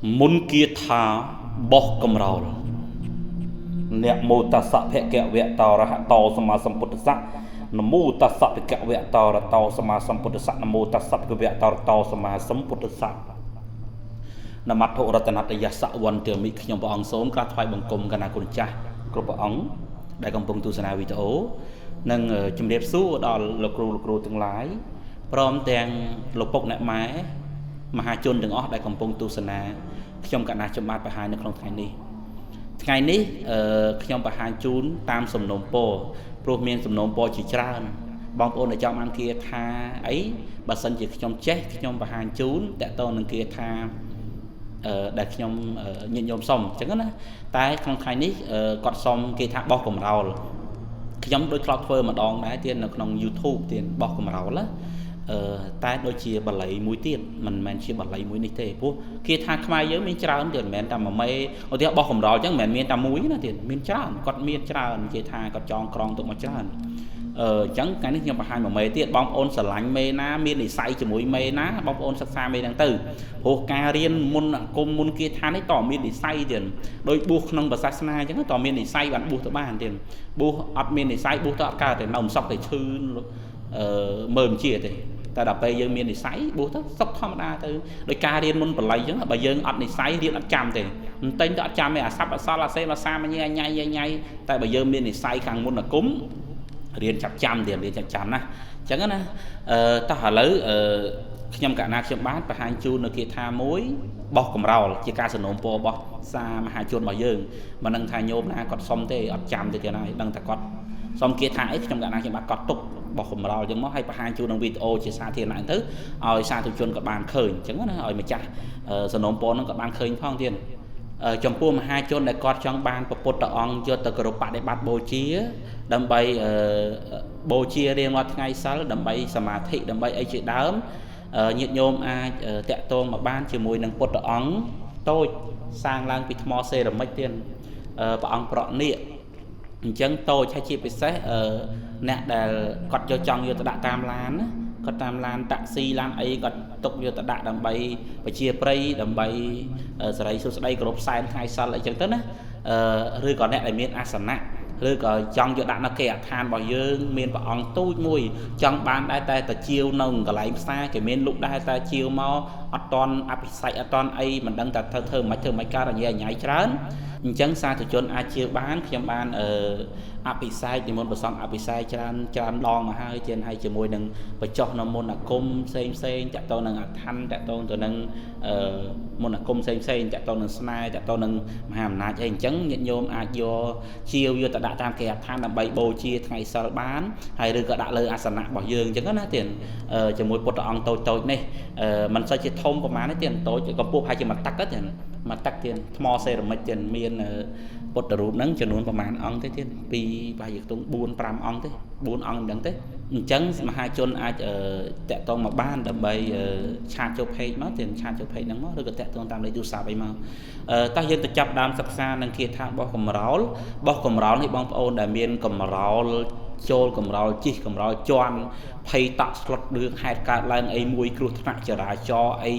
Mun kia tha boh kemraul Nek mu tasa phekya vekta rahato sama sampuddhasa Namo tassa phekya vekta rahato sama sampuddhasa Namo tassa phekya vekta rahato sama sampuddhasa នមត្ថុរតនតយសវន្ទមិខ្ញុំព្រះអង្គសូមក្រាបថ្វាយបង្គំកណ្ណាគុណចាស់គ្រប់ព្រះអង្គដែលកំពុងទស្សនាវីដេអូនិងជំរាបសួរដល់លោកគ្រូទាំងឡាយព្រមទាំងលោកពុកអ្នកម៉ែមហាជនទាំងអស់ដែលកំពុងទស្សនាខ្ញុំកណ្ណាចំបាទបង្ហាញនៅក្នុងថ្ងៃនេះខ្ញុំបង្ហាញជូនតាមសំណូមពរព្រោះមានសំណូមពរជាច្រើនបងប្អូនដែលចង់បានគាថាអីបើសិនជាខ្ញុំចេះខ្ញុំបង្ហាញជូនតើតើនឹងគាថាដែលខ្ញុំញាតិញោមសុំអញ្ចឹងណាតែក្នុងថ្ងៃនេះគាត់សុំគេថាបោះកំរោលខ្ញុំដូចធ្លាប់ធ្វើម្ដងដែរទៀតនៅក្នុង YouTube ទៀតបោះកំរោលតែដូចជាបល័យមួយទៀតមិនមែនជាបល័យមួយនេះទេព្រោះគេថាខ្មែរយើងមានច្រើនទៀតមិនមែនតែមួយមេឧទាហរណ៍បោះកំរោលអញ្ចឹងមិនមែនមានតែមួយណាទៀតមានច្រើនគាត់មានច្រើនគេថាគាត់ចងក្រងទុកមកច្រើនអញ្ចឹងថ្ងៃនេះខ្ញុំបង្ហាញមួយមេទៀតបងប្អូនស្រឡាញ់មេណាមាននិស្ស័យជាមួយមេណាបងប្អូនសិក្សាមេហ្នឹងទៅព្រោះការរៀនមុនគុំមុនគាថានេះតមាននិស្ស័យទៀតដោយបួសក្នុងសាសនាអញ្ចឹងតមាននិស្ស័យបានបួសទៅបានទៀតបួសអត់មាននិស្ស័យបួសទៅអត់កើតទេនៅមិនសក់តែឈឺមើលមិនជាទេតែដល់ពេលយើងមាននិស្ស័យបួសទៅសុខធម្មតាទៅដោយការរៀនមុនបល័យអញ្ចឹងបើយើងអត់និស្ស័យរៀនអត់ចាំទេមិនតែងទៅអត់ចាំទេអាស័ព្ទអសល់អាសេអាសាមញ៉ៃញ៉ៃតែបើយើងមាននិស្ស័យខាងមុនគុំរៀនចាប់ចាំទៀតរៀនចាប់ចាំណាអញ្ចឹងណាតោះឥឡូវខ្ញុំកណាខ្ញុំបានបង្ហាញជូននៅគាថាមួយបោះកំរោលជាការសំណូមពររបស់សាមហាជនរបស់យើងមិនដឹងថាញោមណាគាត់សុំទេអត់ចាំទេទៀតហើយដឹងតែគាត់សុំគាថាអីខ្ញុំកណាខ្ញុំបានកត់ទុកបោះកំរោលអញ្ចឹងមកឲ្យបង្ហាញជូនក្នុងវីដេអូជាសាធារណៈទៅឲ្យសាធុជនក៏បានឃើញអញ្ចឹងណាឲ្យម្ចាស់សំណូមពរហ្នឹងក៏បានឃើញផងទៀតចំពោះមហាជនដែលគាត់ចង់បានព្រះពុទ្ធអង្គយកទៅគោរពបដិបត្តិបូជាដើម្បីបូជារៀងរាល់ថ្ងៃសិលដើម្បីសមាធិដើម្បីអីជាដើមញាតិញោមអាចតាក់ទងមកបានជាមួយនឹងពុទ្ធអង្គតូចសាងឡើងពីថ្មសេរ៉ាមិចទៀតព្រះអង្គប្រក់នាគអញ្ចឹងតូចហើយជាពិសេសអ្នកដែលគាត់យកចង់យកទៅដាក់តាមឡានណាគាត់តាមឡានតាក់ស៊ីឡានអីគាត់ទុកយកទៅដាក់ដើម្បីប្រជាប្រិយដើម្បីសេរីសុខស្ដីគោរពសែនថ្ងៃសិលអីចឹងទៅណាឬក៏អ្នកដែលមានអាសនៈឬក៏ចង់យកដាក់នៅគេអដ្ឋានរបស់យើងមានព្រះអង្គទូចមួយចង់បានដែរតែជាវនៅកន្លែងផ្សារគេមានលុកដែរតែជាវមកអត់តន់អភិសិទ្ធអត់តន់អីមិនដឹងតែធ្វើមិនកើតអញ្ញៃច្រើនអញ្ចឹងសាធុជនអាចជាបានខ្ញុំបានអភិសេកនិមន្តប្រសងអភិសេកច្រើនដងមកហើយជាហើយជាមួយនឹងបច្ចុះនៅមន្តអាគមផ្សេងតកតទៅនឹងអដ្ឋានតកតទៅនឹងមន្តអាគមផ្សេងតកតទៅនឹងស្នេហ៍តកតទៅនឹងមហាអំណាចអីអញ្ចឹងញាតិញោមអាចយកជាវយកទៅដាក់តាមគេអដ្ឋានដើម្បីបូជាថ្ងៃសិលបានហើយឬក៏ដាក់លើអាសនៈរបស់យើងអញ្ចឹងណាទៀតជាមួយពុទ្ធអង្គតូចនេះមិនសូវជាធំប្រហែលទេទៀតតូចកម្ពស់ហើយជាមួយទឹកទៀតមកទឹកទៀតថ្មសេរ៉ាមិចទៀតមានពុទ្ធរូបហ្នឹងចំនួនប្រហែលអង្គទេទៀតពីប្រហែលជាខ្ទង់ 4-5 អង្គទេ4អង្គមិនដឹងទេអញ្ចឹងមហាជនអាចតាក់ទងមកបានដើម្បីឆាតចូល page មកទៀតឆាតចូល page ហ្នឹងមកឬក៏តាក់ទងតាមលេខទូរស័ព្ទអីមកតោះយើងទៅចាប់ដើមសិក្សានឹងគាថាបោះកំរោលនេះបងប្អូនដែលមានកំរោលចូលកំរោលជីកកំរោលជន់ភ័យតក់ស្លុតរឿងហេតុកើតឡើងអីមួយគ្រោះថ្នាក់ចរាចរណ៍អី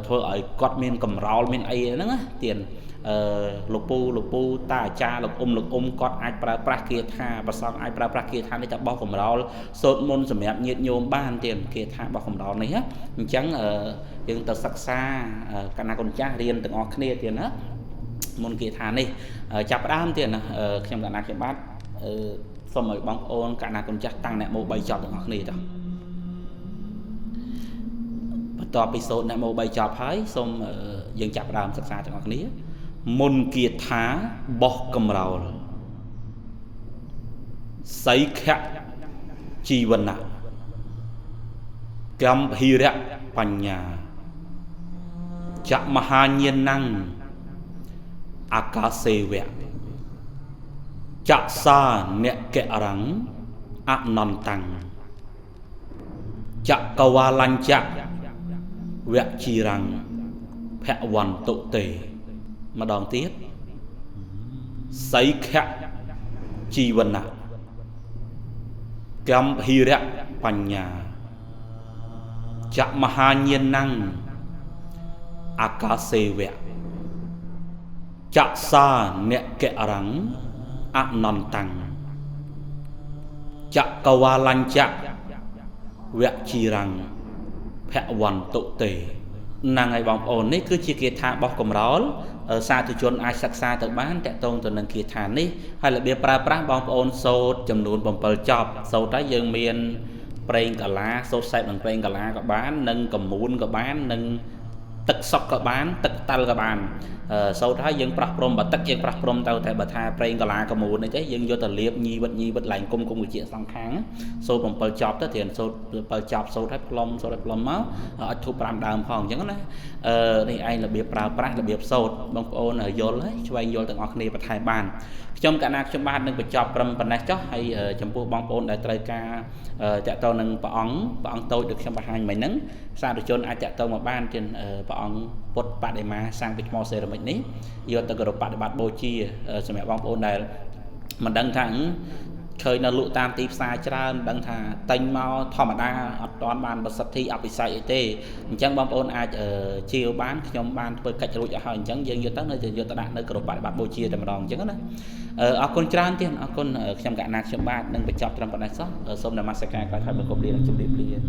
ធ្វើឲ្យគាត់មានកំរោលមានអីហ្នឹងណាទៀតលោកពូតាអាចារ្យលោកអ៊ំគាត់អាចប្រើប្រាស់គាថាប្រសងអាចប្រើប្រាស់គាថានេះតែបោះកំរោលសូត្រមន្តសម្រាប់ញាតិញោមបានទៀតគាថាបោះកំរោលនេះណាអញ្ចឹងយើងទៅសិក្សាកណ្ណាគុណចាស់រៀនទាំងអស់គ្នាទៀតណាមុនគាថានេះចាប់ផ្ដើមទៀតណាខ្ញុំកណ្ណាខ្ញុំបាទសូមឲ្យបងប្អូនកណ្ណាគុណចាស់តាំងអ្នកម៉ូ3ចប់ទាំងអស់គ្នាតោះបន្ទាប់ពីសូត្រអ្នកម៉ូ3ចប់ហើយសូមយើងចាប់ផ្ដើមសិក្សាទាំងអស់គ្នាមុនគាថាបោះកំរោលសៃខៈជីវណៈកម្ភីរៈបញ្ញាចមហាញាណੰអាកាសេវៈចក្សាអ្នកករੰអនន្តੰចកវាលញ្ចៈវជីរੰភវន្តុទេម្ដងទៀតសៃខៈជីវណៈកម្ភីរៈបញ្ញាចមហាញាណੰអាកាសេវៈ จักษาเนเกะรังอนันตังจักกวาลัญจักเวจีรังแพวันตุเตนางไอบองโอนนี่คือชีเกียรติบอกกลมร้อนสาธุชนอาศักษาตัวบ้านแต่ตรงตัวนังเกียรตินี่ให้ระเบียบปราปราบองโอนโซดจำนวนบ่มเปิลจอบโซดได้ยังเมียนเปล่งกะลาโซดใส่หนังเปล่งกะลากับบ้านหนึ่งกับมูลกับบ้านหนึ่งตึกซอกกับบ้านตึกตัลกับบ้านโซดได้ยังปรับปรมบัตึกยังปรับปรมเตาแต่บัตรเปล่งกะลากับมูลนี่ใช่ยังโยตะเลียบยีบัดไหลกุมกุมกุเจียสองครั้งโซดบ่มเปิลจอบถ้าเถียนโซดเปิลจอบโซดได้ปลอมโซดได้ปลอมเมาอัดทุบปรามดามพองอย่างนั้นนะนี่ไอ้ระเบียบปราปราระเบียบโซดบางโอนโยนเลยช่วยโยนต่างออกนี่ประทายบ้านชมการนักชมบ้านหนึ่งไปจอบกรมปนัยจ้อให้จำพวกบางโอนได้ตรายกาจะโตหนึ่งปองโตดึกชมบ้านใหม่นั้นสร้างโดยจนอาจจะโตมาบ้านจนปองปดปะได้มาสร้างเป็นมอเซอร์แบบนี้โยนตะกรุปะได้บัดโบชีสมัยบางโอนได้มันดังทั้งเคยนลุตามตีสายจราดังท่าเต็งมาธรรมดาอัดตอนบ้านบัสที่อภิษัยเต้จังบางโอนอาจเชียวบ้านขยมบ้านเปิดกัจจรุยหอยจังยังโยตั้งในโยตระในกรุปะบัดโบชีแต่มาดองจังนะเอาคนจราเตี้ยเอาคนขยมกะนักชมบ้านหนึ่งไปจับตรำปนัยซะสมนามสกายก็ทำเป็นกบเรียนจุดเรียน